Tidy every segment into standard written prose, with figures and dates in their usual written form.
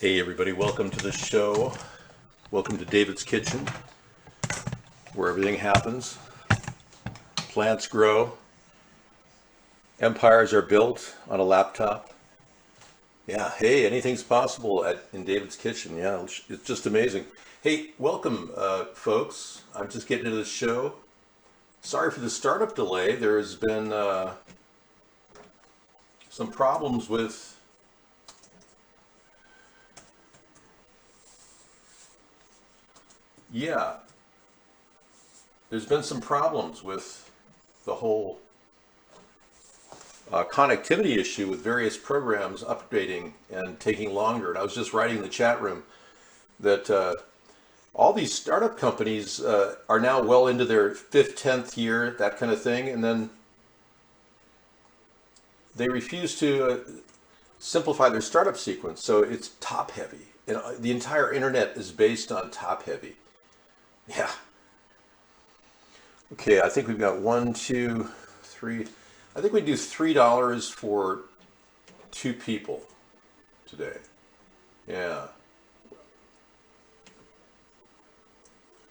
Hey everybody, welcome to the show. Welcome to David's Kitchen, where everything happens. Plants grow, empires are built on a laptop. Yeah, hey, anything's possible in David's Kitchen. Yeah, it's just amazing. Hey, welcome, folks. I'm just getting into the show. Sorry for the startup delay. There's been some problems with, yeah, there's been some problems with the whole connectivity issue with various programs updating and taking longer. And I was just writing in the chat room that all these startup companies are now well into their fifth, 10th year, that kind of thing. And then they refuse to simplify their startup sequence. So it's top heavy. And the entire internet is based on top heavy. Yeah. Okay, I think we've got one, two, three. I think we do $3 for two people today. Yeah,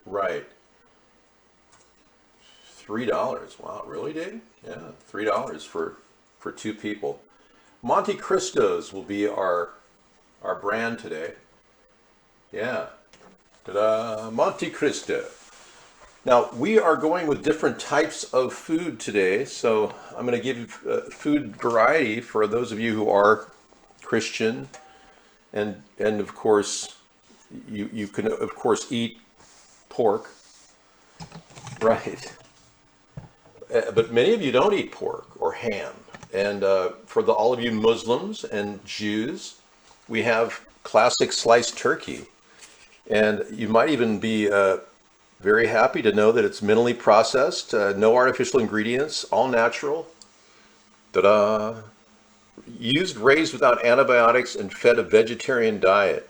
right. $3. Wow, really, Dave? Yeah, $3 for two people. Monte Cristos will be our brand today. Yeah. Ta-da! Monte Cristo. Now, we are going with different types of food today, so I'm going to give you food variety for those of you who are Christian, and of course, you can of course eat pork, right? But many of you don't eat pork or ham, and for all of you Muslims and Jews, we have classic sliced turkey, and you might even be very happy to know that it's minimally processed, no artificial ingredients, all natural. Ta-da! Used, raised without antibiotics, and fed a vegetarian diet.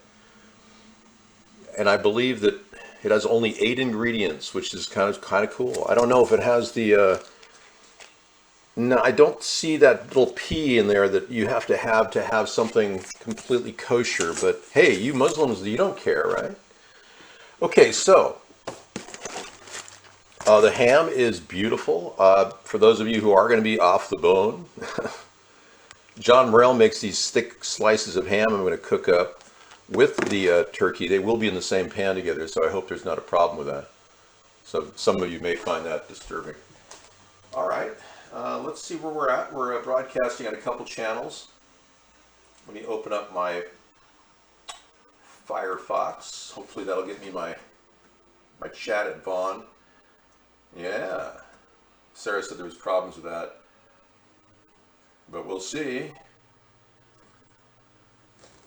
And I believe that it has only 8 ingredients, which is kind of cool. I don't know if it has the. No, I don't see that little P in there that you have to have something completely kosher. But hey, you Muslims, you don't care, right? Okay, so the ham is beautiful. For those of you who are going to be off the bone, John Morrell makes these thick slices of ham I'm going to cook up with the turkey. They will be in the same pan together, so I hope there's not a problem with that. So some of you may find that disturbing. All right, let's see where we're at. We're broadcasting on a couple channels. Let me open up my Firefox. Hopefully that'll get me my chat at Vaughn. Yeah, Sarah said there was problems with that, but we'll see.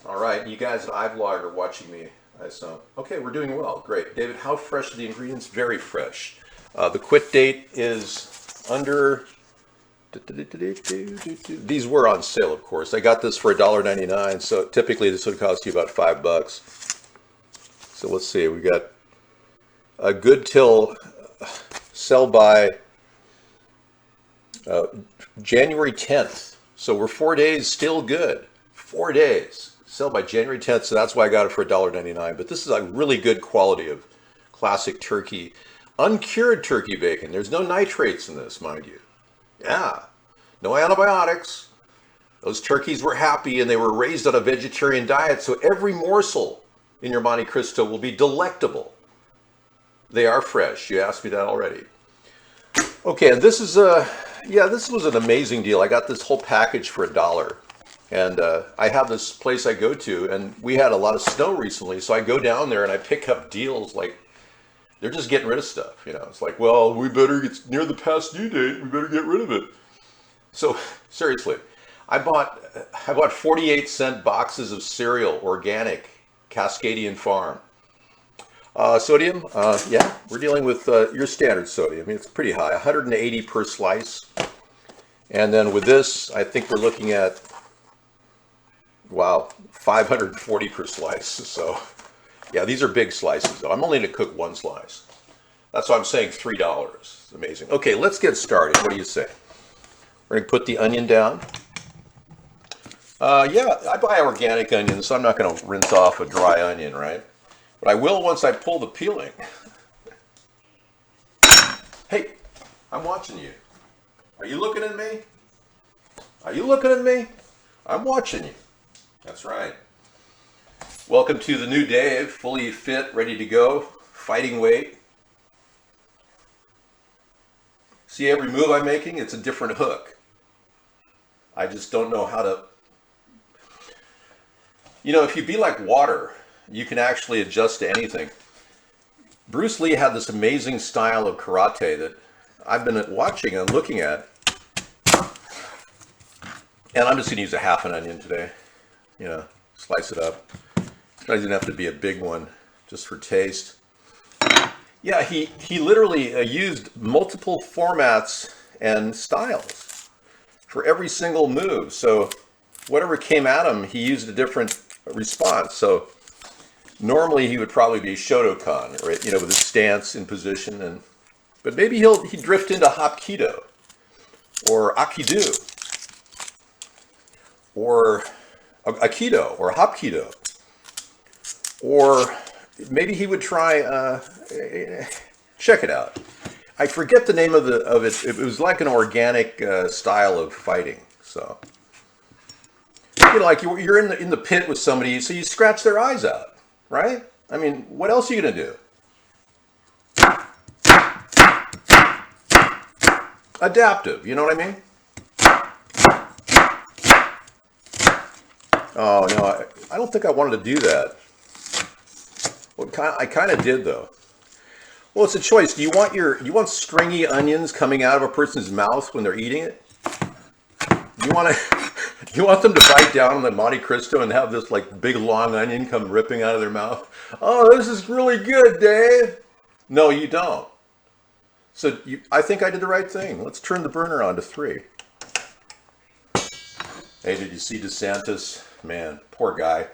All right, you guys at iVlog are watching me, I assume. Okay, we're doing well. Great. David, how fresh are the ingredients? Very fresh. The quit date is under. These were on sale, of course. I got this for $1.99, so typically this would cost you about $5. So let's see, we got a good till sell by uh, January 10th. So we're 4 days still good. 4 days. Sell by January 10th, so that's why I got it for $1.99. But this is a really good quality of classic turkey. Uncured turkey bacon. There's no nitrates in this, mind you. Yeah. No antibiotics. Those turkeys were happy and they were raised on a vegetarian diet, so every morsel in your Monte Cristo will be delectable. They are fresh. You asked me that already. Okay, and this is yeah, this was an amazing deal. I got this whole package for $1. And I have this place I go to, and we had a lot of snow recently, so I go down there and I pick up deals like they're just getting rid of stuff. It's like, well, it's near the past due date. We better get rid of it. So seriously, I bought 48-cent boxes of cereal, organic, Cascadian Farm. Sodium, yeah, we're dealing with your standard sodium. I mean, it's pretty high, 180 per slice. And then with this, I think we're looking at, wow, 540 per slice. So, yeah, these are big slices, though. I'm only going to cook one slice. That's why I'm saying $3. It's amazing. Okay, let's get started. What do you say? We're going to put the onion down. Yeah, I buy organic onions, so I'm not going to rinse off a dry onion, right? But I will once I pull the peeling. Hey, I'm watching you. Are you looking at me? Are you looking at me? I'm watching you. That's right. Welcome to the new Dave, fully fit, ready to go, fighting weight. See every move I'm making? It's a different hook. I just don't know how to. You know, if you be like water, you can actually adjust to anything. Bruce Lee had this amazing style of karate that I've been watching and looking at. And I'm just going to use a half an onion today. You know, slice it up. It doesn't have to be a big one, just for taste. Yeah, he literally used multiple formats and styles for every single move. So whatever came at him, he used a different response. So normally he would probably be Shotokan, right? You know, with his stance in position, but maybe he'd drift into Hapkido or Aikido or Aikido or Hapkido, or maybe he would try. Check it out. I forget the name of it. It was like an organic style of fighting. So you know, like you're in the pit with somebody, so you scratch their eyes out, right? I mean, what else are you gonna do? Adaptive. You know what I mean? Oh no, I don't think I wanted to do that. Well, I kind of did though. Well, it's a choice. Do you want stringy onions coming out of a person's mouth when they're eating it? Do you want to do you want them to bite down on the Monte Cristo and have this like big long onion come ripping out of their mouth? Oh, this is really good, Dave. No, you don't. So I think I did the right thing. Let's turn the burner on to 3. Hey, did you see DeSantis? Man, poor guy.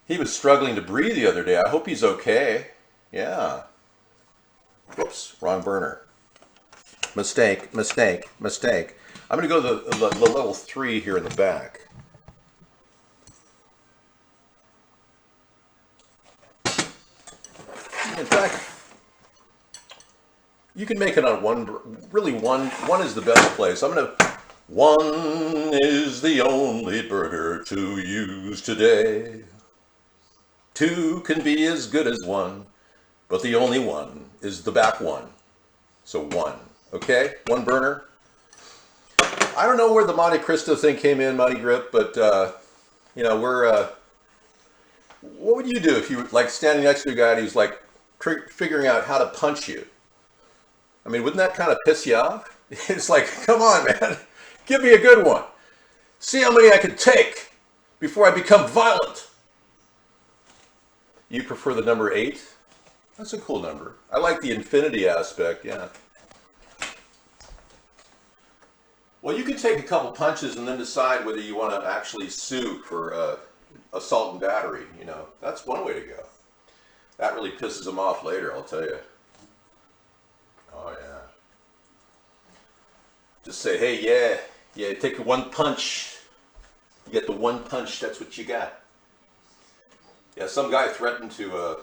He was struggling to breathe the other day. I hope he's okay. Yeah. Whoops, wrong burner. Mistake, mistake, mistake. I'm going to go to the level 3 here in the back. In fact, you can make it on one. Really, one is the best place. I'm going to. One is the only burner to use today. 2 can be as good as 1, but the only one is the back one. So 1, okay? 1 burner. I don't know where the Monte Cristo thing came in, Monty Grip, but you know, what would you do if you were like standing next to a guy who's like figuring out how to punch you? I mean, wouldn't that kind of piss you off? It's like, come on, man, give me a good one. See how many I can take before I become violent. You prefer the number 8? That's a cool number. I like the infinity aspect, yeah. Well, you can take a couple punches and then decide whether you want to actually sue for assault and battery. You know, that's one way to go. That really pisses them off later, I'll tell you. Oh, yeah. Just say, hey, yeah, take 1 punch. You get the 1 punch, that's what you got. Yeah, some guy threatened to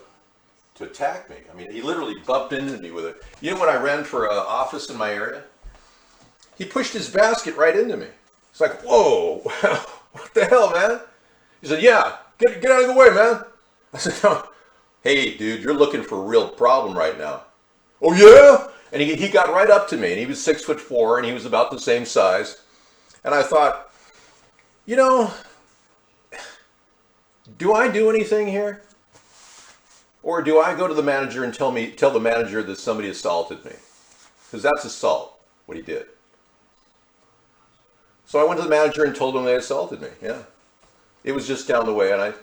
attack me. I mean, he literally bumped into me with it. You know when I ran for office in my area? He pushed his basket right into me. It's like, whoa, what the hell, man? He said, yeah, get out of the way, man. I said, no. Hey, dude, you're looking for a real problem right now. Oh, yeah? And he got right up to me, and he was 6'4", and he was about the same size. And I thought, you know, do I do anything here? Or do I go to the manager and tell the manager that somebody assaulted me? Because that's assault, what he did. So I went to the manager and told him they assaulted me. Yeah, it was just down the way, and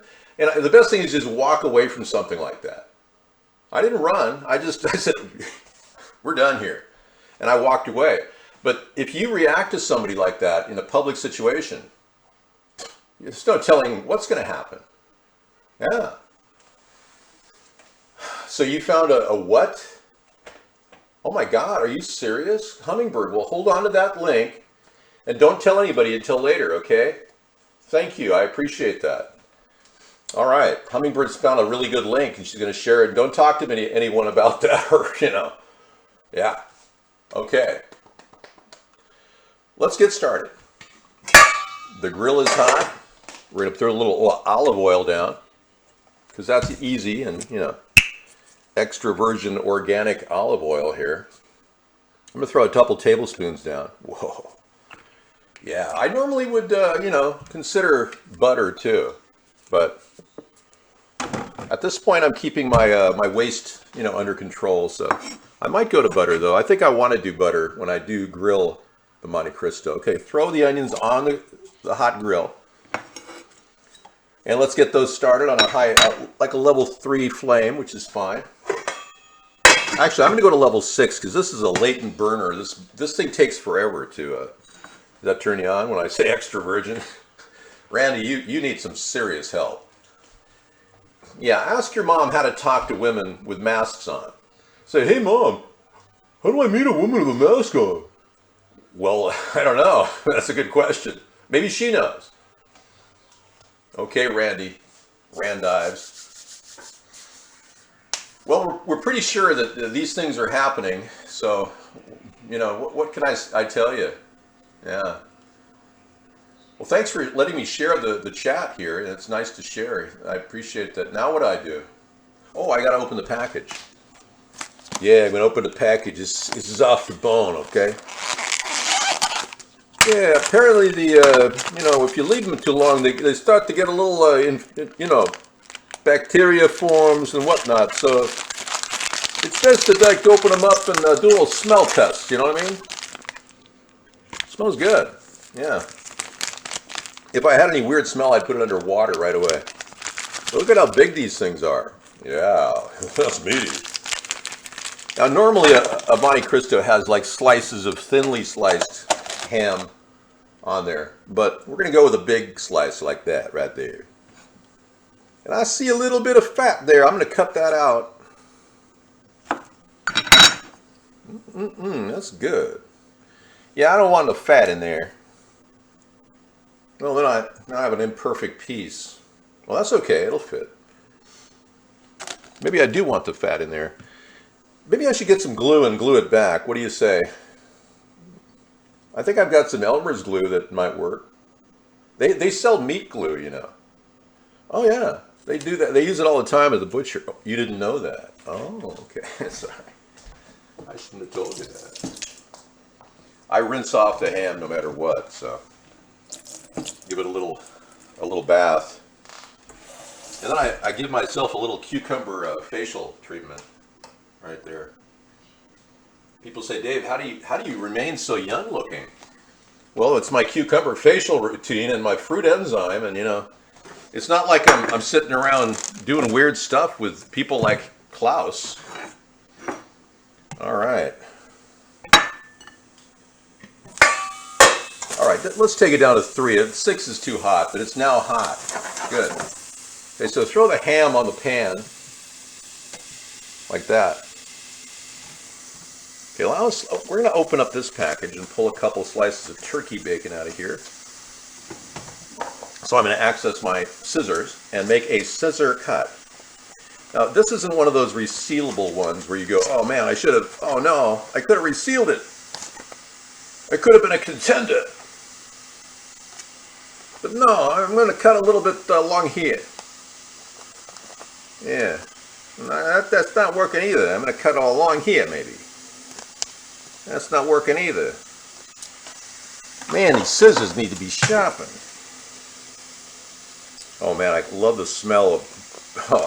the best thing is just walk away from something like that. I didn't run. I said, we're done here, and I walked away. But if you react to somebody like that in a public situation, there's no telling what's going to happen. Yeah. So you found a what? Oh my God, are you serious? Hummingbird. Well, hold on to that link. And don't tell anybody until later, okay? Thank you. I appreciate that. All right. Hummingbird's found a really good link and she's going to share it. Don't talk to anyone about that or, Yeah. Okay. Let's get started. The grill is hot. We're going to throw a little olive oil down because that's easy and, extra virgin organic olive oil here. I'm going to throw a couple tablespoons down. Whoa. Yeah, I normally would, consider butter too. But at this point, I'm keeping my my waist, under control. So I might go to butter though. I think I want to do butter when I do grill the Monte Cristo. Okay, throw the onions on the hot grill, and let's get those started on a high, like a level 3 flame, which is fine. Actually, I'm going to go to level 6 because this is a latent burner. This thing takes forever to. Does that turn you on when I say extra virgin? Randy, you need some serious help. Yeah, ask your mom how to talk to women with masks on. Say, hey mom, how do I meet a woman with a mask on? Well, I don't know. That's a good question. Maybe she knows. Okay, Randy. Randives. Well, we're pretty sure that these things are happening. So, what can I tell you? Yeah. Well, thanks for letting me share the chat here. It's nice to share. I appreciate that. Now what do I do? Oh, I got to open the package. Yeah, I'm going to open the package. This is off the bone, okay? Yeah, apparently if you leave them too long, they start to get a little, bacteria forms and whatnot. So it's best to open them up and do a little smell test. You know what I mean? Smells good. Yeah. If I had any weird smell, I'd put it under water right away. Look at how big these things are. Yeah, that's meaty. Now, normally a Monte Cristo has like slices of thinly sliced ham on there, but we're going to go with a big slice like that right there. And I see a little bit of fat there. I'm going to cut that out. That's good. Yeah, I don't want the fat in there. Well, then I have an imperfect piece. Well, that's okay. It'll fit. Maybe I do want the fat in there. Maybe I should get some glue and glue it back. What do you say? I think I've got some Elmer's glue that might work. They sell meat glue, Oh, yeah. They do that. They use it all the time at the butcher. Oh, you didn't know that. Oh, okay. Sorry. I shouldn't have told you that. I rinse off the ham no matter what, so give it a little bath. And then I give myself a little cucumber facial treatment right there. People say, Dave, how do you remain so young looking? Well, it's my cucumber facial routine and my fruit enzyme, and it's not like I'm sitting around doing weird stuff with people like Klaus. All right. All right, let's take it down to 3. 6 is too hot, but it's now hot. Good. Okay, so throw the ham on the pan like that. Okay, we're going to open up this package and pull a couple slices of turkey bacon out of here. So I'm going to access my scissors and make a scissor cut. Now, this isn't one of those resealable ones where you go, oh man, oh no, I could have resealed it. I could have been a contender. But no, I'm going to cut a little bit along here. Yeah, that's not working either. I'm going to cut all along here maybe. That's not working either. Man, these scissors need to be sharpened. Oh man, I love the smell of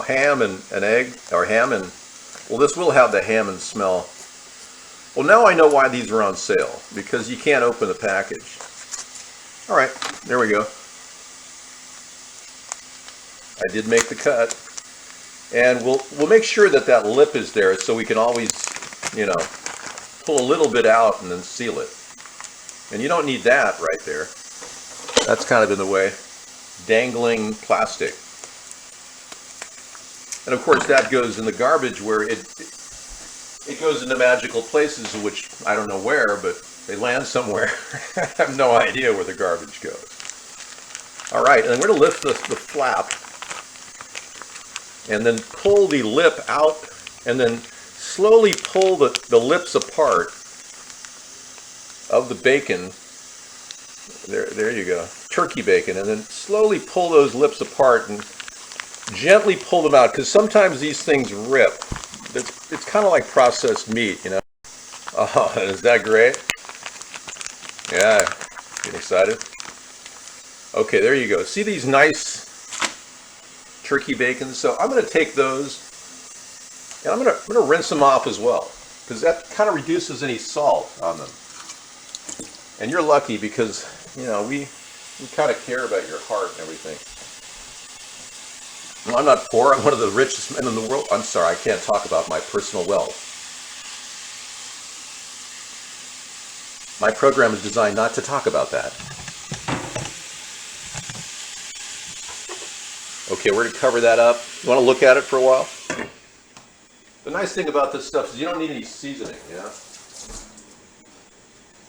ham and an egg, or ham and, well, this will have the ham and smell. Well, now I know why these are on sale, because you can't open the package. All right, there we go. I did make the cut, and we'll make sure that lip is there, so we can always, pull a little bit out and then seal it. And you don't need that right there. That's kind of in the way. Dangling plastic. And of course that goes in the garbage where it goes into magical places, which I don't know where, but they land somewhere. I have no idea where the garbage goes. All right, and we're going to lift the flap and then pull the lip out and then slowly pull the lips apart of the bacon. There you go, turkey bacon, and then slowly pull those lips apart and gently pull them out, because sometimes these things rip. It's kind of like processed meat, you know. Oh, is that great? Yeah, get excited. Okay, there you go. See these nice turkey bacons? So I'm going to take those and I'm going to rinse them off as well, because that kind of reduces any salt on them. And you're lucky because, you know, we kind of care about your heart and everything. Well, I'm not poor. I'm one of the richest men in the world. I'm sorry, I can't talk about my personal wealth. My program is designed not to talk about that. Okay, we're going to cover that up. You want to look at it for a while? The nice thing about this stuff is you don't need any seasoning, you know?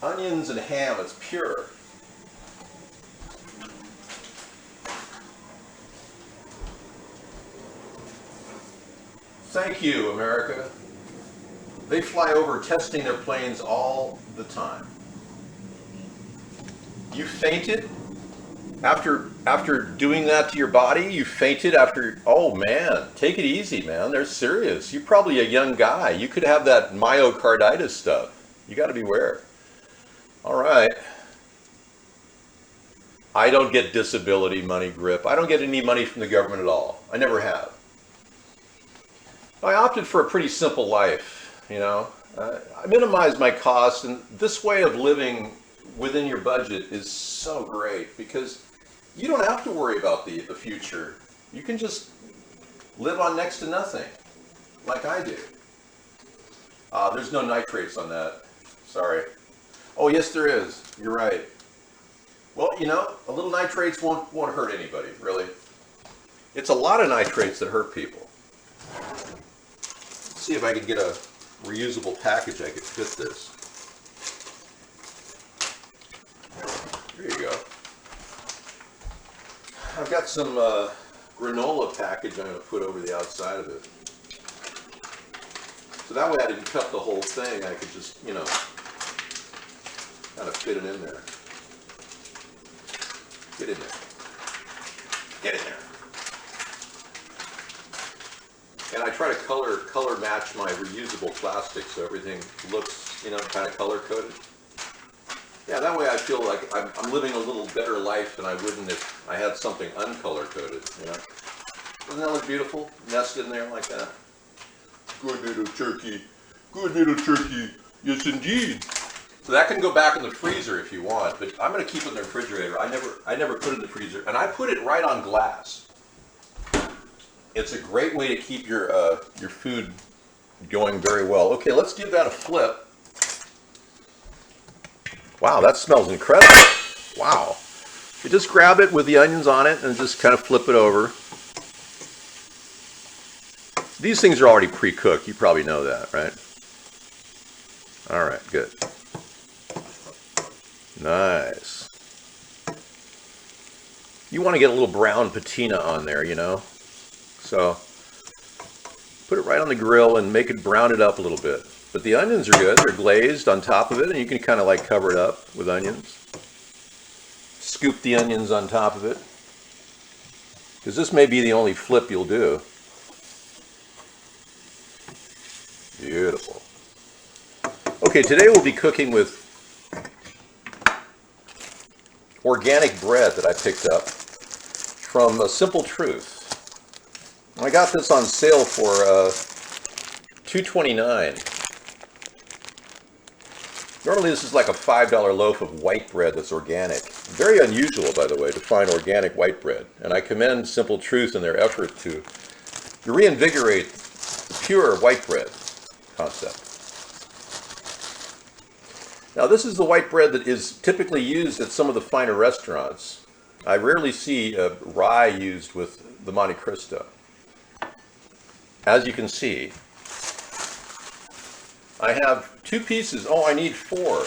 Onions and ham, it's pure. Thank you, America. They fly over testing their planes all the time. You fainted after doing that to your body? You fainted after, oh man, take it easy, man. They're serious. You're probably a young guy. You could have that myocarditis stuff. You got to beware. All right. I don't get disability money, Grip. I don't get any money from the government at all. I never have. I opted for a pretty simple life, you know. I minimize my costs, and this way of living within your budget is so great because you don't have to worry about the future. You can just live on next to nothing, like I do. There's no nitrates on that. Sorry. Oh, yes, there is. You're right. Well, you know, a little nitrates won't hurt anybody, really. It's a lot of nitrates that hurt people. Let's see if I can get a reusable package I could fit this. There you go. I've got some granola package I'm going to put over the outside of it. So that way I didn't cut the whole thing. I could just, you know, kind of fit it in there. Get in there. Get in there. And I try to color match my reusable plastic so everything looks, you know, kind of color coded. Yeah, that way I feel like I'm living a little better life than I wouldn't if I had something uncolor coded, you know. Doesn't that look beautiful? Nested in there like that. Good little turkey. Good little turkey. Yes, indeed. So that can go back in the freezer if you want, but I'm going to keep it in the refrigerator. I never put it in the freezer, and I put it right on glass. It's a great way to keep your food going very well. Okay, let's give that a flip. Wow, that smells incredible. Wow. You just grab it with the onions on it and just kind of flip it over. These things are already pre-cooked. You probably know that, right? All right, good. Nice. You want to get a little brown patina on there, you know? So put it right on the grill and make it brown it up a little bit. But the onions are good. They're glazed on top of it, and you can kind of like cover it up with onions. Scoop the onions on top of it, because this may be the only flip you'll do. Beautiful. Okay, today we'll be cooking with organic bread that I picked up from Simple Truth. I got this on sale for $2.29. Normally this is like a $5 loaf of white bread that's organic. Very unusual, by the way, to find organic white bread. And I commend Simple Truth in their effort to reinvigorate the pure white bread concept. Now this is the white bread that is typically used at some of the finer restaurants. I rarely see rye used with the Monte Cristo. As you can see, I have 2 pieces. Oh, I need 4.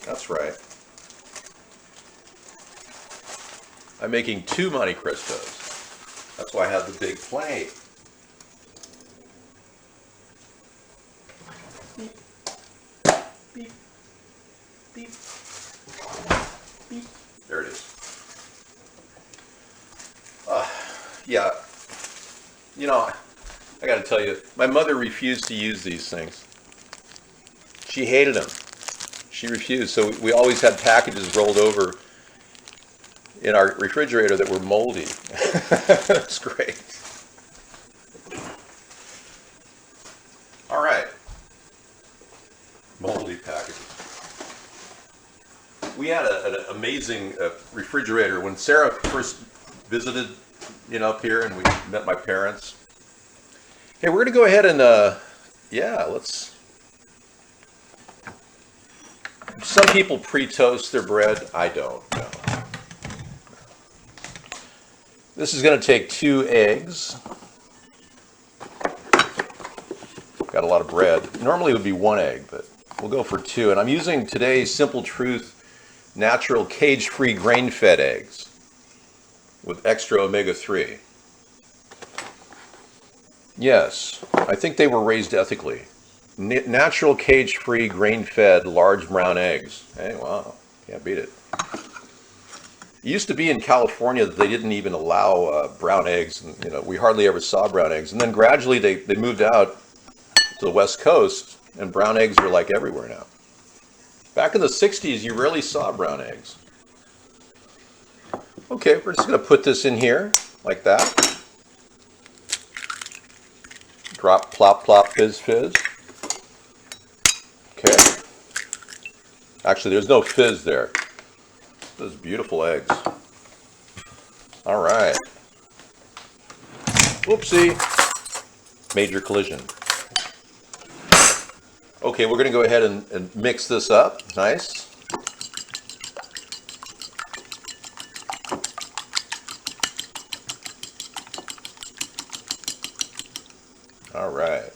That's right. I'm making 2 Monte Cristos. That's why I have the big plate. Beep, beep, beep, beep. There it is. Yeah, you know, I got to tell you, my mother refused to use these things. She hated them. She refused. So we always had packages rolled over in our refrigerator that were moldy. That's great. All right. Moldy packages. We had an amazing refrigerator when Sarah first visited, up here, and we met my parents. Hey, we're going to go ahead and, let's. Some people pre-toast their bread. I don't know. This is going to take 2 eggs. Got a lot of bread. Normally it would be 1 egg, but we'll go for 2. And I'm using today's Simple Truth natural cage-free grain-fed eggs with extra omega-3. Yes, I think they were raised ethically. Natural cage-free grain-fed large brown eggs. Hey, wow, can't beat it. It used to be in California that they didn't even allow brown eggs, and we hardly ever saw brown eggs. And then gradually they moved out to the West Coast, and brown eggs are like everywhere now. Back in the 60s, you rarely saw brown eggs. Okay, we're just going to put this in here like that. Drop, plop, plop, fizz, fizz. Okay. Actually, there's no fizz there. Those beautiful eggs. All right. Whoopsie. Major collision. Okay, we're going to go ahead and mix this up. Nice. All right.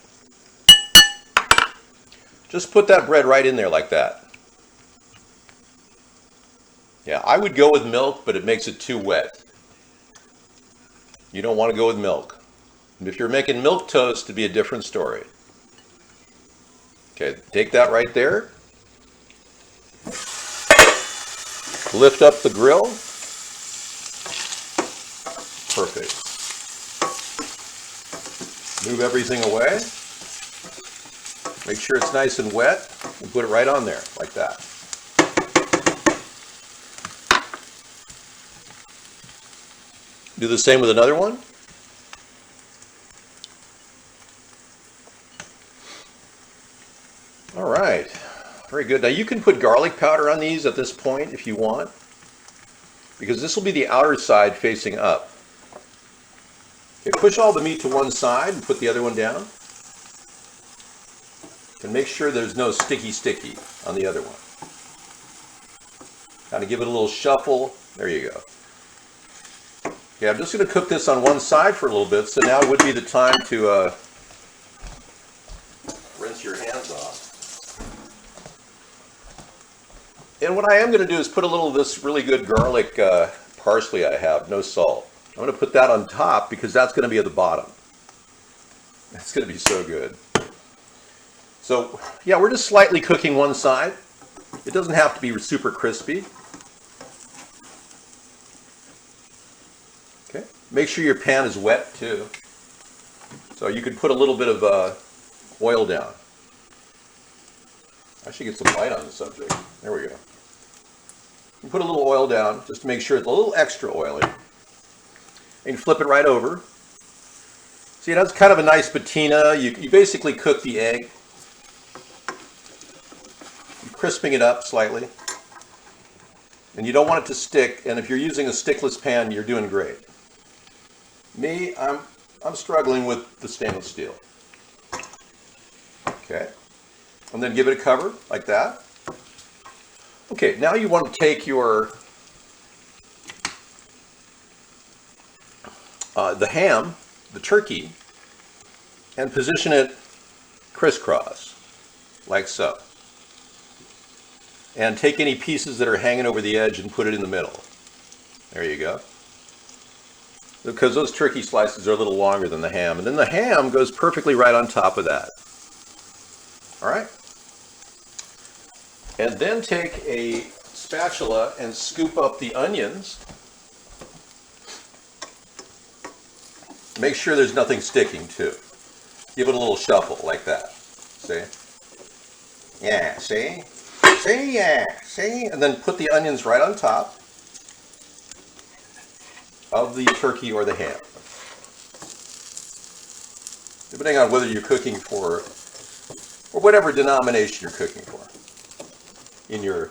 Just put that bread right in there like that. Yeah, I would go with milk, but it makes it too wet. You don't want to go with milk. And if you're making milk toast, it'd be a different story. Okay, take that right there. Lift up the grill. Perfect. Move everything away. Make sure it's nice and wet. And put it right on there, like that. Do the same with another one. All right, very good. Now you can put garlic powder on these at this point if you want, because this will be the outer side facing up. Okay, push all the meat to one side and put the other one down. And make sure there's no sticky on the other one. Kind of give it a little shuffle. There you go. Okay, I'm just going to cook this on one side for a little bit, so now would be the time to rinse your hands off. And what I am going to do is put a little of this really good garlic parsley I have, no salt. I'm going to put that on top because that's going to be at the bottom. It's going to be so good. So, yeah, we're just slightly cooking one side. It doesn't have to be super crispy. Okay. Make sure your pan is wet too. So you can put a little bit of oil down. I should get some light on the subject. There we go. You put a little oil down just to make sure it's a little extra oily. And you flip it right over. See, it has kind of a nice patina. You basically cook the egg. You're crisping it up slightly. And you don't want it to stick. And if you're using a stickless pan, you're doing great. Me, I'm struggling with the stainless steel. Okay. And then give it a cover like that. Okay, now you want to take your the ham, the turkey, and position it crisscross, like so. And take any pieces that are hanging over the edge and put it in the middle. There you go. because those turkey slices are a little longer than the ham. And then the ham goes perfectly right on top of that. All right? And then take a spatula and scoop up the onions. Make sure there's nothing sticking too. Give it a little shuffle like that. See? Yeah, see? See, yeah, see? And then put the onions right on top of the turkey or the ham. Depending on whether you're cooking for, or whatever denomination you're cooking for in your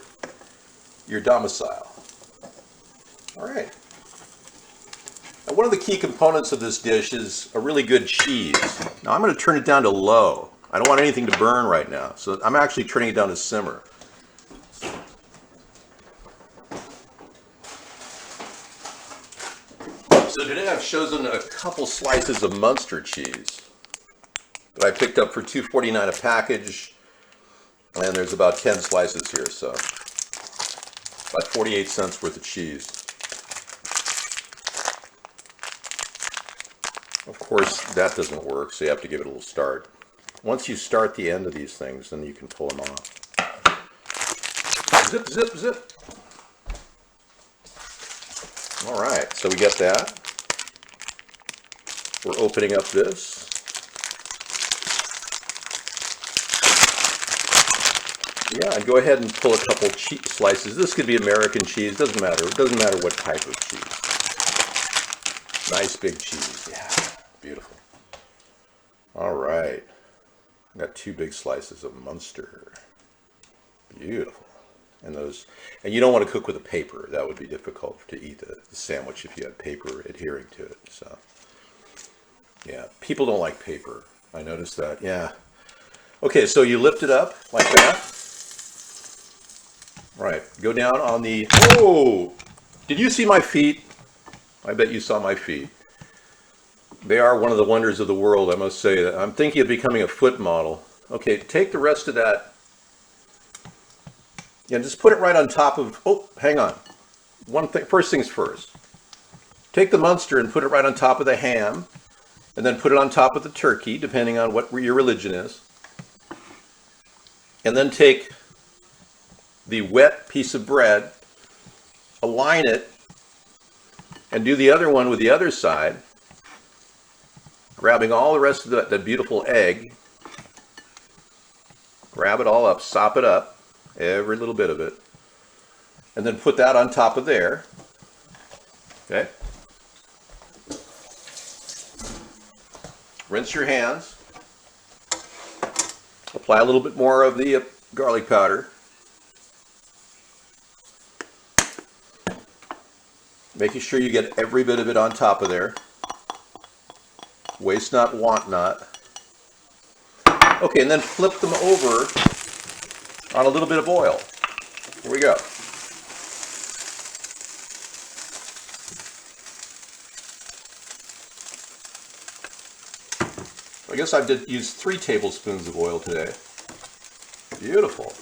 domicile. All right. Now, one of the key components of this dish is a really good cheese. Now I'm going to turn it down to low. I don't want anything to burn right now, so I'm actually turning it down to simmer. So today I've chosen a couple slices of Munster cheese that I picked up for $2.49 a package, and there's about 10 slices here, so about 48 cents worth of cheese. Of course, that doesn't work, so you have to give it a little start. Once you start the end of these things, then you can pull them off. Zip, zip, zip. All right, so we get that. We're opening up this. Yeah, and go ahead and pull a couple cheese slices. This could be American cheese, doesn't matter. It doesn't matter what type of cheese. Nice big cheese, yeah, beautiful. All right, I got 2 big slices of Munster. Beautiful. And you don't want to cook with a paper. That would be difficult to eat the sandwich if you had paper adhering to it. So, yeah, people don't like paper. I noticed that. Yeah. Okay, so you lift it up like that. Right. Go down on the. Oh! Did you see my feet? I bet you saw my feet. They are one of the wonders of the world, I must say. I'm thinking of becoming a foot model. Okay, take the rest of that. Yeah, just put it right on top of. Oh, hang on. One thing. First things first. Take the Munster and put it right on top of the ham, and then put it on top of the turkey, depending on what your religion is. And then take the wet piece of bread, align it, and do the other one with the other side, grabbing all the rest of that beautiful egg. Grab it all up, sop it up. Every little bit of it, and then put that on top of there. Okay. Rinse your hands. Apply a little bit more of the garlic powder. Making sure you get every bit of it on top of there. Waste not, want not. Okay, and then flip them over on a little bit of oil. Here we go. I guess I did use 3 tablespoons of oil today. Beautiful.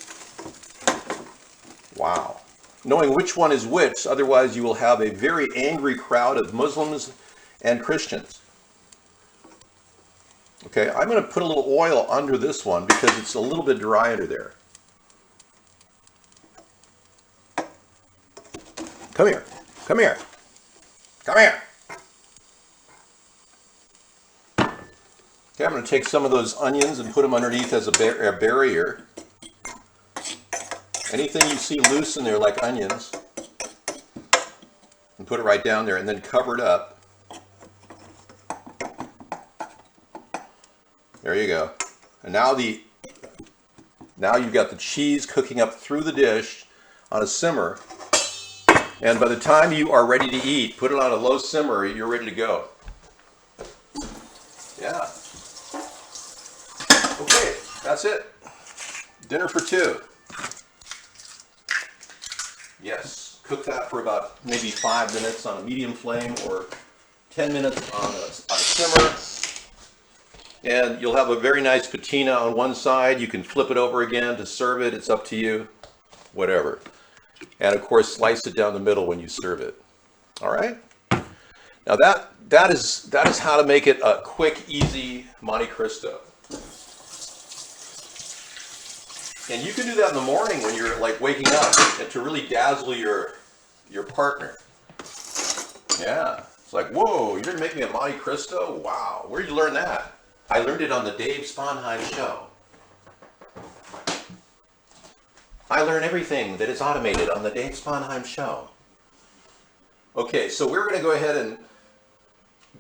Wow. Knowing which one is which, otherwise you will have a very angry crowd of Muslims and Christians. Okay, I'm going to put a little oil under this one because it's a little bit dry under there. Come here. Come here. Come here. Okay, I'm going to take some of those onions and put them underneath as a barrier. Anything you see loose in there, like onions, and put it right down there, and then cover it up. There you go. And now you've got the cheese cooking up through the dish on a simmer. And by the time you are ready to eat, put it on a low simmer, you're ready to go. Yeah. Okay, that's it. Dinner for 2. Yes, cook that for about maybe 5 minutes on a medium flame or 10 minutes on a simmer. And you'll have a very nice patina on one side. You can flip it over again to serve it. It's up to you. Whatever. And of course, slice it down the middle when you serve it. All right? Now that is how to make it a quick, easy Monte Cristo. And you can do that in the morning when you're like waking up and to really dazzle your partner. Yeah. It's like, whoa, you're gonna make me a Monte Cristo? Wow. Where did you learn that? I learned it on the Dave Sponheim show. I learn everything that is automated on the Dave Sponheim show. Okay, so we're gonna go ahead and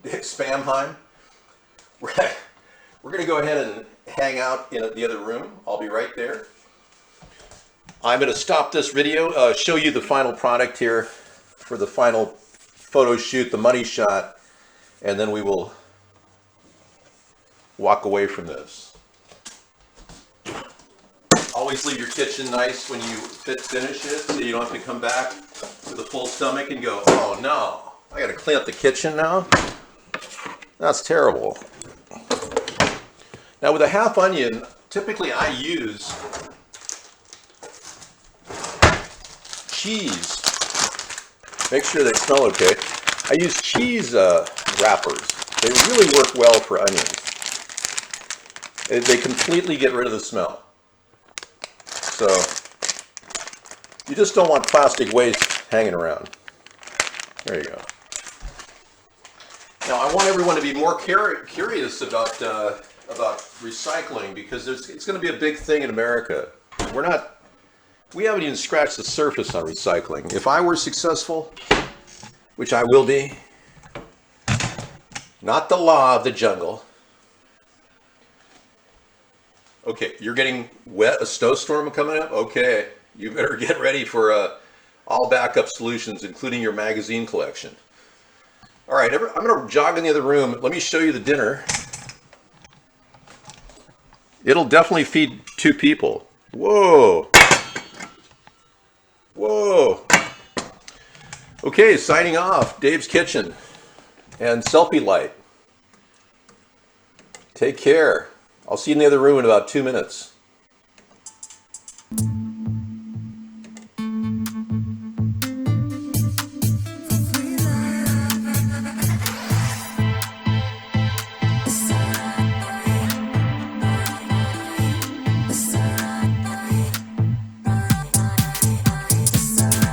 Spamheim. We're gonna go ahead and hang out in the other room. I'll be right there. I'm gonna stop this video, show you the final product here for the final photo shoot, the money shot, and then we will walk away from this. Always leave your kitchen nice when you finish it, so you don't have to come back with a full stomach and go, oh no, I gotta clean up the kitchen now? That's terrible. Now with a half onion, typically I use cheese. Make sure they smell okay. I use cheese wrappers. They really work well for onions. They completely get rid of the smell. So you just don't want plastic waste hanging around. There you go. Now I want everyone to be more curious about recycling, because it's going to be a big thing in America. We haven't even scratched the surface on recycling. If I were successful, which I will be, not the law of the jungle. Okay, you're getting wet, a snowstorm coming up? Okay, you better get ready for all backup solutions, including your magazine collection. All right, I'm going to jog in the other room. Let me show you the dinner. It'll definitely feed 2 people. Whoa. Whoa. Okay, signing off. Dave's Kitchen and Selfie Light. Take care. I'll see you in the other room in about 2 minutes.